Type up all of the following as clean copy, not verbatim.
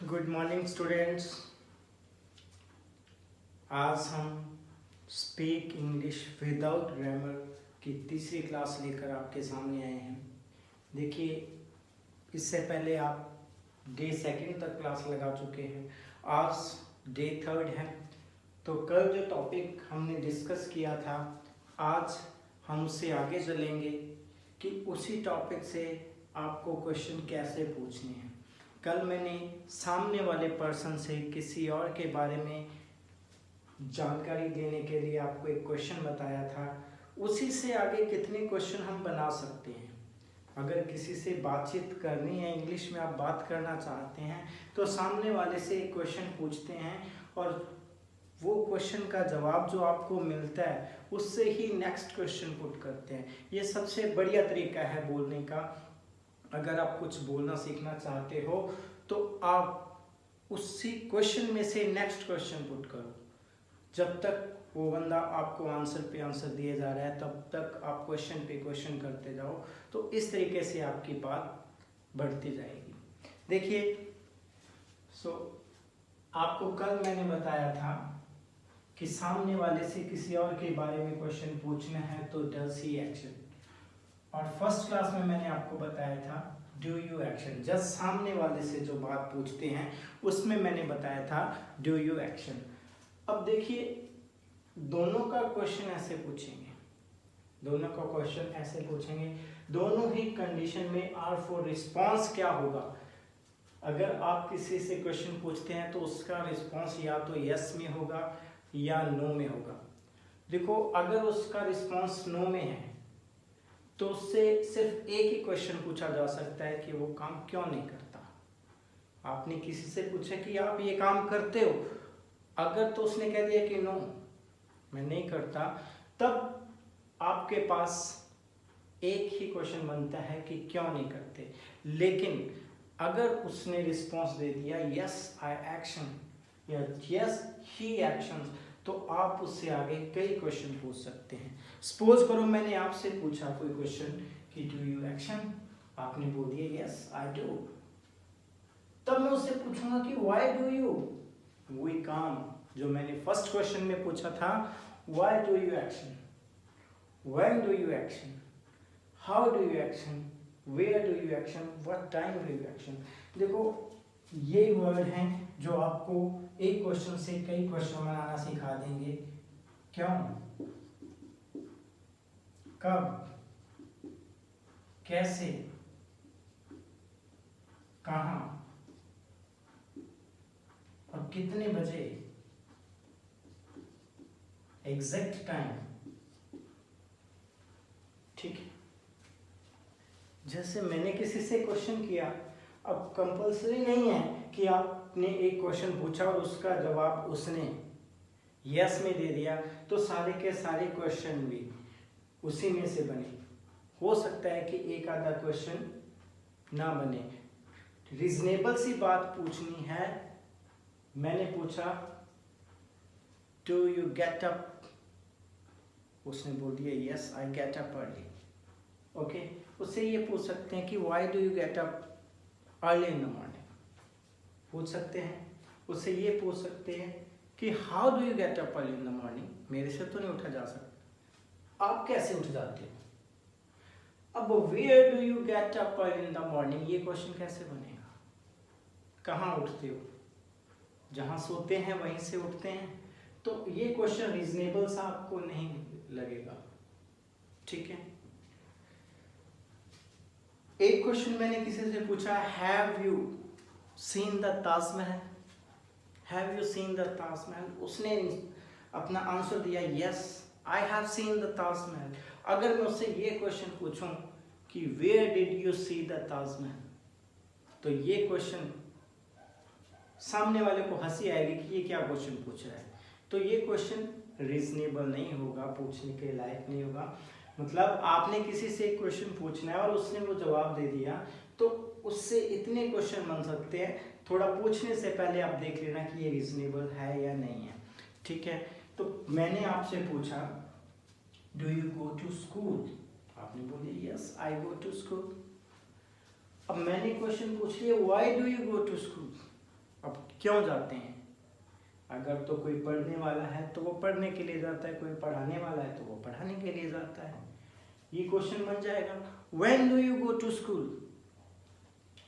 Good morning students. आज हम speak English without grammar की तीसरी क्लास लेकर आपके सामने आए हैं। देखिए, इससे पहले आप डे सेकंड तक क्लास लगा चुके हैं, आज डे थर्ड है। तो कल जो टॉपिक हमने डिस्कस किया था, आज हम उससे आगे चलेंगे कि उसी टॉपिक से आपको क्वेश्चन कैसे पूछने हैं। कल मैंने सामने वाले पर्सन से किसी और के बारे में जानकारी देने के लिए आपको एक क्वेश्चन बताया था। उसी से आगे कितने क्वेश्चन हम बना सकते हैं। अगर किसी से बातचीत करनी है, इंग्लिश में आप बात करना चाहते हैं, तो सामने वाले से एक क्वेश्चन पूछते हैं और वो क्वेश्चन का जवाब जो आपको मिलता है उससे ही नेक्स्ट क्वेश्चन पुट करते हैं। ये सबसे बढ़िया तरीका है बोलने का। अगर आप कुछ बोलना सीखना चाहते हो तो आप उसी क्वेश्चन में से नेक्स्ट क्वेश्चन पुट करो। जब तक वो बंदा आपको आंसर पे आंसर दिए जा रहा है तब तक आप क्वेश्चन पे क्वेश्चन करते जाओ। तो इस तरीके से आपकी बात बढ़ती जाएगी। देखिए, आपको कल मैंने बताया था कि सामने वाले से किसी और के बारे में क्वेश्चन पूछना है तो डज ही एक्शन, और फर्स्ट क्लास में मैंने आपको बताया था डू यू एक्शन। जस्ट सामने वाले से जो बात पूछते हैं उसमें मैंने बताया था डू यू एक्शन। अब देखिए, दोनों का क्वेश्चन ऐसे पूछेंगे, दोनों ही कंडीशन में आर फॉर रिस्पॉन्स क्या होगा। अगर आप किसी से क्वेश्चन पूछते हैं तो उसका रिस्पॉन्स या तो यस में होगा या नो में होगा। देखो, अगर उसका रिस्पॉन्स नो में है तो उससे सिर्फ एक ही क्वेश्चन पूछा जा सकता है कि वो काम क्यों नहीं करता। आपने किसी से पूछा कि आप ये काम करते हो, अगर तो उसने कह दिया कि नो मैं नहीं करता, तब आपके पास एक ही क्वेश्चन बनता है कि क्यों नहीं करते। लेकिन अगर उसने रिस्पॉन्स दे दिया यस आई एक्शन या यस ही एक्शन, तो आप उससे आगे कई क्वेश्चन पूछ सकते हैं। सपोज करो मैंने आपसे पूछा कोई क्वेश्चन कि डू यू एक्शन, आपने बोल दिया यस आई डू, तब मैं उससे पूछूंगा कि व्हाई डू यू। वही काम जो मैंने फर्स्ट क्वेश्चन में पूछा था, why do you action, when do you action, how do you action, where do you action, what time do you action. देखो, ये वर्ड हैं जो आपको एक क्वेश्चन से कई क्वेश्चन बनाना सिखा देंगे। क्यों, कब, कैसे, कहाँ और कितने बजे, एग्जैक्ट टाइम। ठीक है, जैसे मैंने किसी से क्वेश्चन किया, अब कंपलसरी नहीं है कि आपने एक क्वेश्चन पूछा और उसका जवाब उसने यस में दे दिया तो सारे के सारे क्वेश्चन भी उसी में से बने। हो सकता है कि एक आधा क्वेश्चन ना बने। रीजनेबल सी बात पूछनी है। मैंने पूछा डू यू गेट अप, उसने बोल दिया yes I get up early. Okay, उससे ये पूछ सकते हैं कि why do you get up early in the morning, पूछ सकते हैं। उससे ये पूछ सकते हैं कि how do you get up early in the morning, मेरे से तो नहीं उठा जा सकता, आप कैसे उठ जाते हो। अब where do you get up early in the morning, ये क्वेश्चन कैसे बनेगा, कहाँ उठते हो, जहाँ सोते हैं वहीं से उठते हैं। तो ये क्वेश्चन रीजनेबल सा आपको नहीं लगेगा। ठीक है, एक क्वेश्चन मैंने किसी से पूछा have you seen the Taj Mahal, have you seen the Taj Mahal, उसने अपना आंसर दिया yes I have seen the Taj Mahal. अगर मैं उससे ये क्वेश्चन पूछूं कि where did you see the Taj Mahal, तो ये क्वेश्चन सामने वाले को हंसी आएगी कि ये क्या क्वेश्चन पूछ रहा है। तो ये क्वेश्चन रीजनेबल नहीं होगा, पूछने के लायक नहीं होगा। मतलब आपने किसी से एक क्वेश्चन पूछना है और उसने वो जवाब दे दिया, तो उससे इतने क्वेश्चन बन सकते हैं। थोड़ा पूछने से पहले आप देख लेना कि ये रीजनेबल है या नहीं है। ठीक है, तो मैंने आपसे पूछा do you go to school, आपने बोली yes I go to school. अब मैंने क्वेश्चन पूछ लिया why do you go to school, क्यों जाते हैं? अगर तो कोई पढ़ने वाला है तो वो पढ़ने के लिए जाता है, कोई पढ़ाने वाला है तो वो पढ़ाने के लिए जाता है। ये क्वेश्चन बन जाएगा। When do you go to school?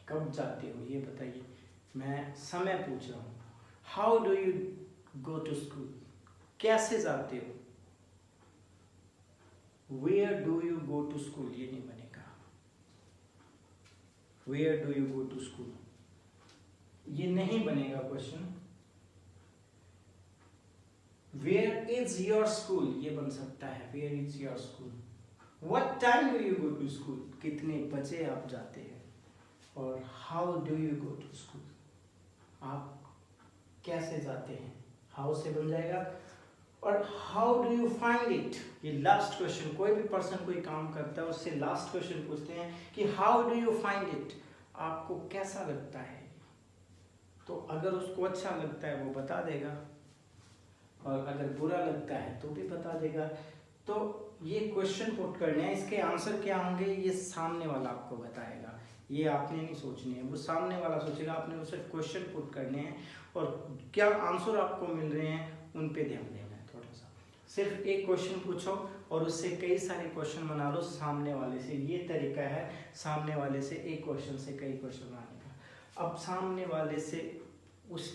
कब जाते हो ये बताइए। मैं समय पूछ रहा हूँ। How do you go to school? कैसे जाते हो? Where do you go to school ये नहीं बनेगा। Where do you go to school ये नहीं बनेगा question. Where is your school ये बन सकता है। Where is your school? What time do you go to school? कितने बजे आप जाते हैं? और how do you go to school? आप कैसे जाते हैं? हाउ से बन जाएगा। और how do you find it ये लास्ट क्वेश्चन। कोई भी पर्सन कोई काम करता है उससे लास्ट क्वेश्चन पूछते हैं कि how do you find it? आपको कैसा लगता है? तो अगर उसको अच्छा लगता है वो बता देगा, और अगर बुरा लगता है तो भी बता देगा। तो ये क्वेश्चन पुट करने हैं, इसके आंसर क्या होंगे ये सामने वाला आपको बताएगा। ये आपने नहीं सोचनी है, वो सामने वाला सोचेगा। आपने उसे क्वेश्चन पुट करने हैं और क्या आंसर आपको मिल रहे हैं उन पे ध्यान देना है थोड़ा सा। सिर्फ एक क्वेश्चन पूछो और उससे कई सारे क्वेश्चन बना लो सामने वाले से। ये तरीका है सामने वाले से एक क्वेश्चन से कई क्वेश्चन बनाने का। अब सामने वाले से उस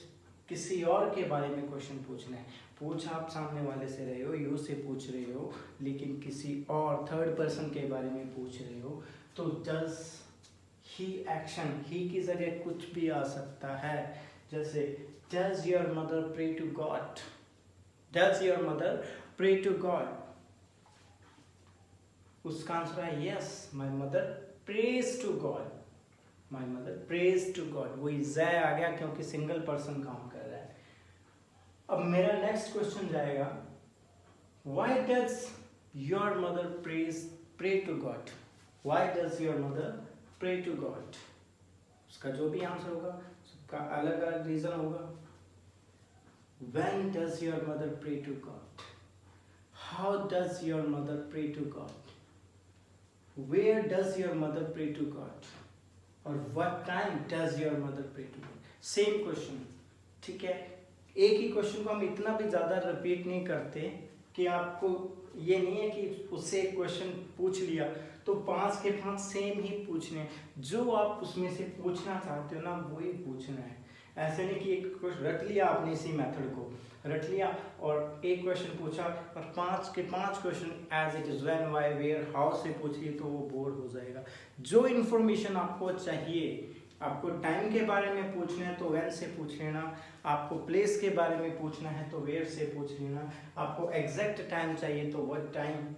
किसी और के बारे में क्वेश्चन पूछना है। पूछ आप सामने वाले से रहे हो, यू से पूछ रहे हो, लेकिन किसी और थर्ड पर्सन के बारे में पूछ रहे हो तो डज ही एक्शन, ही की जगह कुछ भी आ सकता है। जैसे does your mother pray to God? Does your mother pray to God? उसका आंसर है yes, my mother prays to God. My mother prays to God. वही जय आ गया क्योंकि सिंगल पर्सन काम कर रहा है। अब मेरा नेक्स्ट क्वेश्चन जाएगा, why does your mother pray to God? Why does your mother pray to God? उसका जो भी आंसर होगा सबका अलग अलग रीजन होगा। When does your mother pray to God? How does your mother pray to God? Where does your mother pray to God? और what time does your mother pray to God? Same question, ठीक है। एक ही question को हम इतना भी ज्यादा repeat नहीं करते कि आपको ये नहीं है कि उससे एक क्वेश्चन पूछ लिया तो 5 के 5 सेम ही पूछने हैं। जो आप उसमें से पूछना चाहते हो ना वही पूछना है। ऐसे नहीं कि एक क्वेश्चन रट लिया आपने, इसी मेथड को रट लिया और एक क्वेश्चन पूछा और 5 के 5 question as it is when why where how से पूछ लिए तो वो बोर हो जाएगा। जो इन्फॉर्मेशन आपको चाहिए, आपको टाइम के बारे में पूछना है तो व्हेन से पूछ लेना, आपको प्लेस के बारे में पूछना है तो वेयर से पूछ लेना, आपको एग्जैक्ट टाइम चाहिए तो व्हाट टाइम,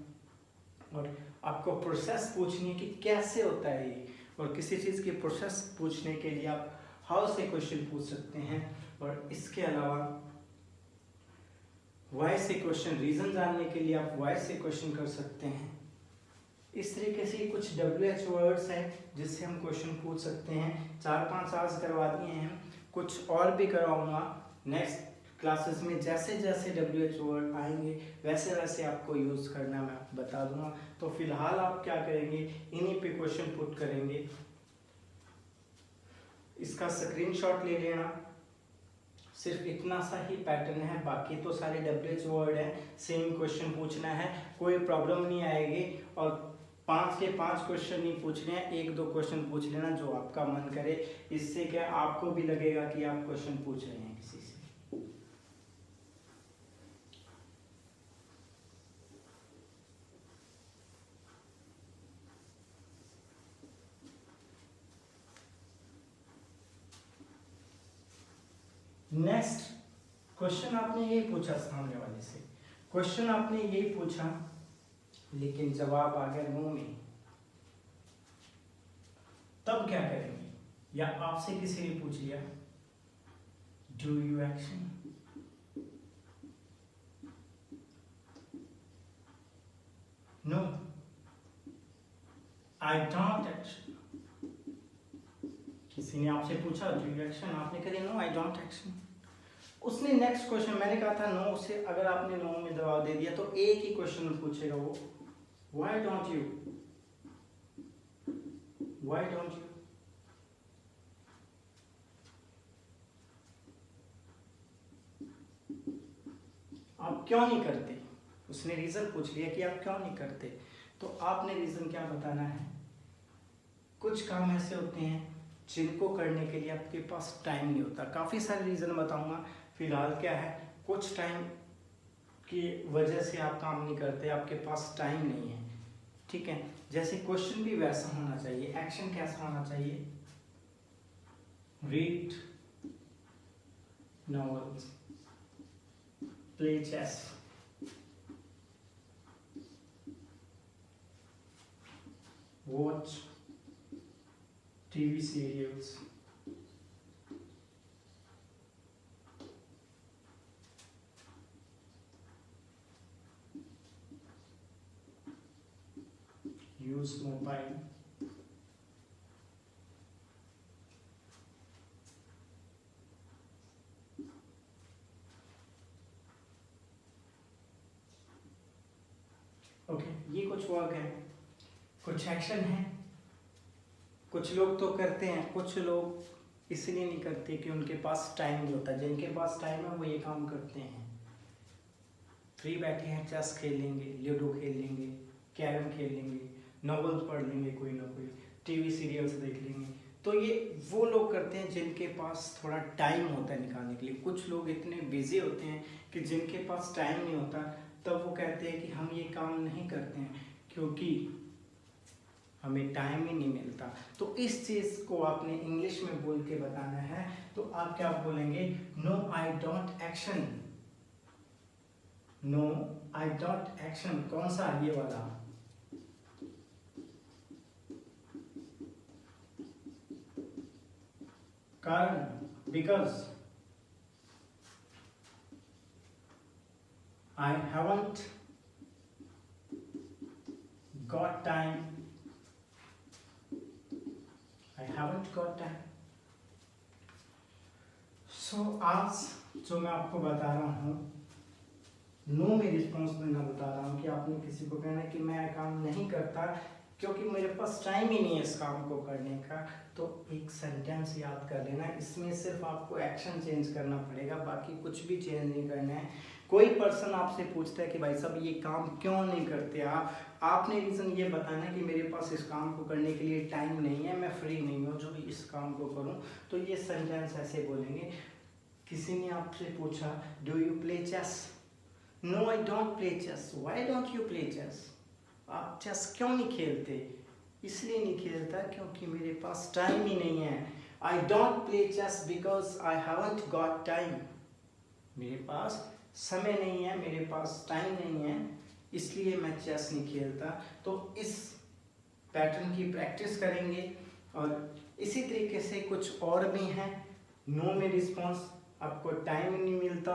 और आपको प्रोसेस पूछनी है कि कैसे होता है ये, और किसी चीज़ की प्रोसेस पूछने के लिए आप हाउ से क्वेश्चन पूछ सकते हैं। और इसके अलावा वाई से क्वेश्चन, रीजन जानने के लिए आप वाई से क्वेश्चन कर सकते हैं। इस तरीके से कुछ WH वर्ड्स हैं जिससे हम क्वेश्चन पूछ सकते हैं। 4-5 आज करवा दिए हैं, कुछ और भी करवाऊंगा नेक्स्ट क्लासेस में। जैसे जैसे WH वर्ड आएंगे वैसे वैसे आपको यूज़ करना मैं बता दूंगा। तो फिलहाल आप क्या करेंगे, इन्हीं पे क्वेश्चन पुट करेंगे। इसका स्क्रीनशॉट ले लेना। सिर्फ इतना सा ही पैटर्न है, बाकी तो सारे WH वर्ड हैं। सेम क्वेश्चन पूछना है, कोई प्रॉब्लम नहीं आएगी। और 5 के 5 क्वेश्चन नहीं पूछने हैं, 1-2 क्वेश्चन पूछ लेना जो आपका मन करे। इससे क्या आपको भी लगेगा कि आप क्वेश्चन पूछ रहे हैं किसी से। नेक्स्ट क्वेश्चन आपने यही पूछा सामने वाले से, क्वेश्चन आपने यही पूछा लेकिन जवाब आ गया नो में, तब क्या करेंगे? या आपसे किसी ने पूछ लिया do you action, no, I don't action. किसी ने आपसे पूछा डू यू एक्शन, आपने कहा नो आई डोंट एक्शन। उसने नेक्स्ट क्वेश्चन, मैंने कहा था नो से अगर आपने नो में जवाब दे दिया तो एक ही क्वेश्चन पूछेगा वो, why don't you, why don't you. क्यों नहीं करते, उसने रीजन पूछ लिया कि आप क्यों नहीं करते, तो आपने रीजन क्या बताना है। कुछ काम ऐसे होते हैं जिनको करने के लिए आपके पास टाइम नहीं होता। काफ़ी सारे रीज़न बताऊंगा, फिलहाल क्या है, कुछ टाइम की वजह से आप काम नहीं करते, आपके पास टाइम नहीं है, ठीक है। जैसे क्वेश्चन भी वैसा होना चाहिए, एक्शन कैसा होना चाहिए, read novels, play chess, watch TV serials, use mobile, okay. ये कुछ वर्क है, कुछ एक्शन है। कुछ लोग तो करते हैं, कुछ लोग इसलिए नहीं करते कि उनके पास टाइम नहीं होता। जिनके पास टाइम है वो ये काम करते हैं, फ्री बैठे हैं, चेस खेल लेंगे, लूडो खेल लेंगे, कैरम खेल लेंगे, नॉवेल्स पढ़ लेंगे, कोई ना कोई टीवी सीरियल्स देख लेंगे। तो ये वो लोग करते हैं जिनके पास थोड़ा टाइम होता है निकालने के लिए। कुछ लोग इतने बिजी होते हैं कि जिनके पास टाइम नहीं होता, तब वो कहते हैं कि हम ये काम नहीं करते हैं क्योंकि हमें टाइम ही नहीं मिलता। तो इस चीज़ को आपने इंग्लिश में बोल के बताना है। तो आप क्या बोलेंगे, no I don't action, no I don't action. कौन सा, ये वाला, कारण, because I haven't got time, I haven't got time. So आज जो मैं आपको बता रहा हूँ, नो में रिस्पॉन्स देना बता रहा हूँ कि आपने किसी को कहना है कि मैं काम नहीं करता क्योंकि मेरे पास टाइम ही नहीं है इस काम को करने का। तो एक सेंटेंस याद कर लेना, इसमें सिर्फ आपको एक्शन चेंज करना पड़ेगा, बाकी कुछ भी चेंज नहीं करना है। कोई पर्सन आपसे पूछता है कि भाई साहब ये काम क्यों नहीं करते आप, आपने रीज़न ये बताना है कि मेरे पास इस काम को करने के लिए टाइम नहीं है, मैं फ्री नहीं हूँ जो इस काम को करूँ। तो ये सेंटेंस ऐसे बोलेंगे। किसी ने आपसे पूछा, do you play chess? No I don't play chess. Why don't you play chess? आप चेस क्यों नहीं खेलते? इसलिए नहीं खेलता क्योंकि मेरे पास टाइम ही नहीं है। I don't play chess because I haven't got time. मेरे पास समय नहीं है, मेरे पास टाइम नहीं है, इसलिए मैं चेस नहीं खेलता। तो इस पैटर्न की प्रैक्टिस करेंगे। और इसी तरीके से कुछ और भी हैं। नो में रिस्पॉन्स, आपको टाइम नहीं मिलता,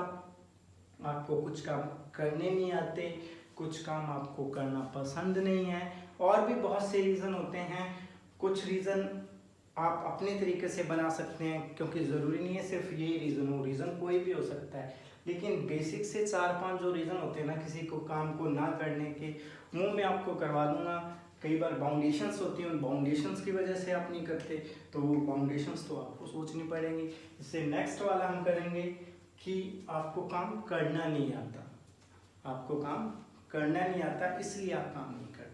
आपको कुछ काम करने नहीं आते, कुछ काम आपको करना पसंद नहीं है, और भी बहुत से रीज़न होते हैं। कुछ रीज़न आप अपने तरीके से बना सकते हैं क्योंकि ज़रूरी नहीं है सिर्फ यही रीज़न हो, रीज़न कोई भी हो सकता है। लेकिन बेसिक से 4-5 जो रीज़न होते हैं ना किसी को काम को ना करने के, वो मैं आपको करवा दूंगा। कई बार बाउंडेशंस होती हैं, उन बाउंडेशंस की वजह से आप नहीं करते, तो वो बाउंडेशंस तो आपको सोचनी पड़ेंगी। इससे नेक्स्ट वाला हम करेंगे कि आपको काम करना नहीं आता, आपको काम करना नहीं आता इसलिए आप काम नहीं करते।